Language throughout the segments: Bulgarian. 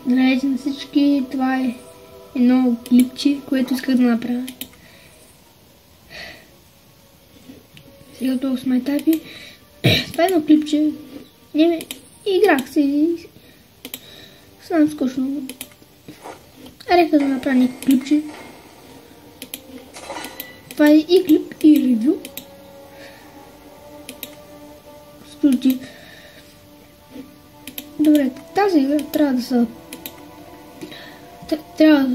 Здравейте на всички, това е едно клипче, което исках да направя. Сега това сме етапи. Това е едно клипче. Играх си. Съвсем скучно. Реха да направя някакво клипче. Това е и клип, и ревю. Скрути. Добре, тази игра трябва да се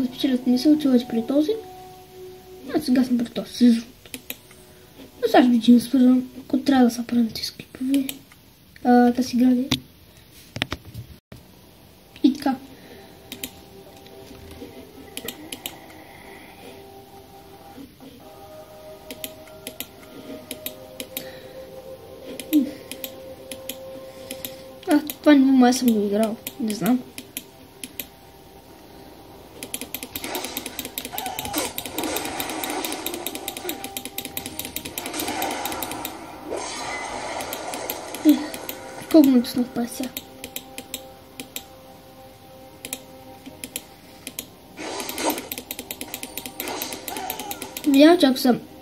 спечелят не се отивате при този. А сега съм при този сезон. Но сега ще ви свързвам, ако трябва да се правят с клипове. Да си гради. И така. Това не май съм го играл. Не знам. Колко му пуснах пас сега? Видях, че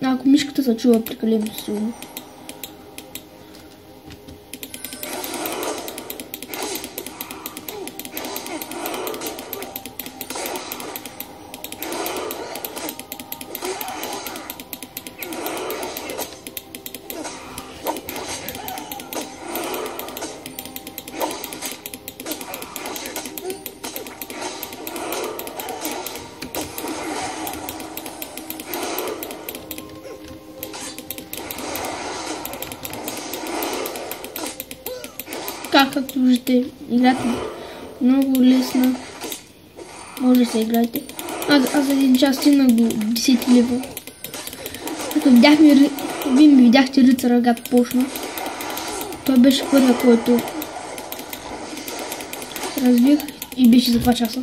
ако мишката се чува прекалено силно. Както виждате, играта много лесна. Може да се играете. Аз за един час стигнах до 10 лева. Вие ми видяхте рицара как почна. Той беше първия, който развих и беше за 2 часа.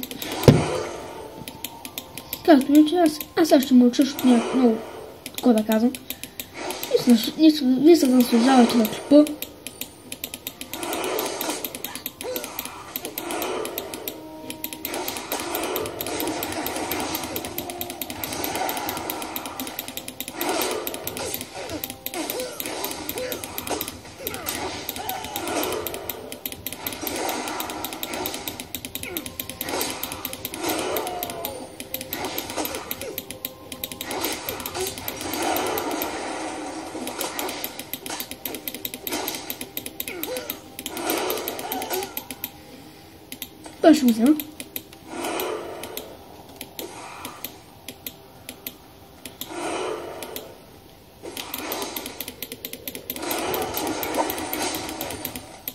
Както виждате, аз сега ще мълча, защото няма много какво да казвам. Вие се наслаждавате на клипа. Това ще го взема.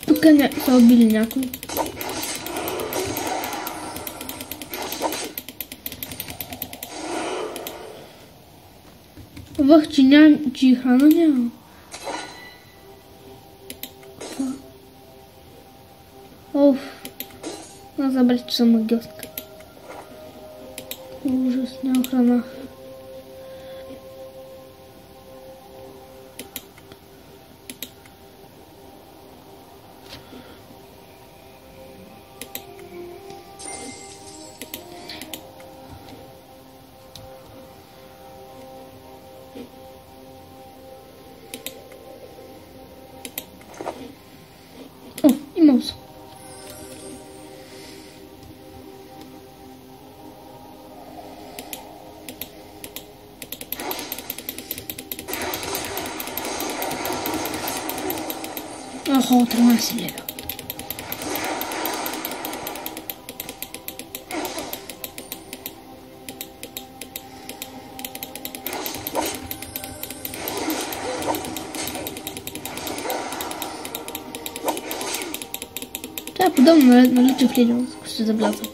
Тук са убили някой. Вах, че храна няма. Оф. Аз забрах, че съм магиоска. Ужас, няма храна. О, имам се. Охо, 13 лева. Това е подобно на Лича в Лидъл, ако се забелязва.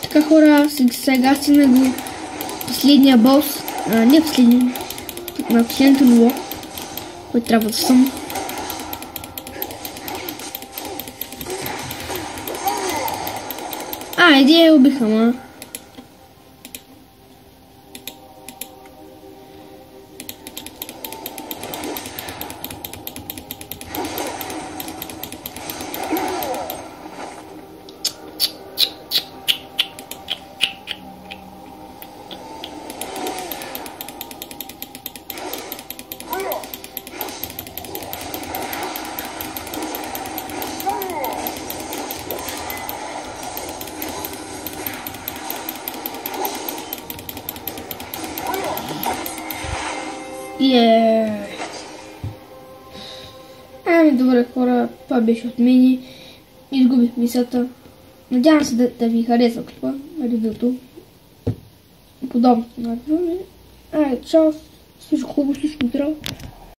Така хора, сега стигна до последния бос, не последния, на последното ниво, който трябва да съм. Айде, я убиха, ма. Ами добре хора, това беше от мен. Изгубих мисълта. Надявам се да ви харесва клипа на ревюто. Подобно на ревю. Чао, всичко хубаво, всичко здраво.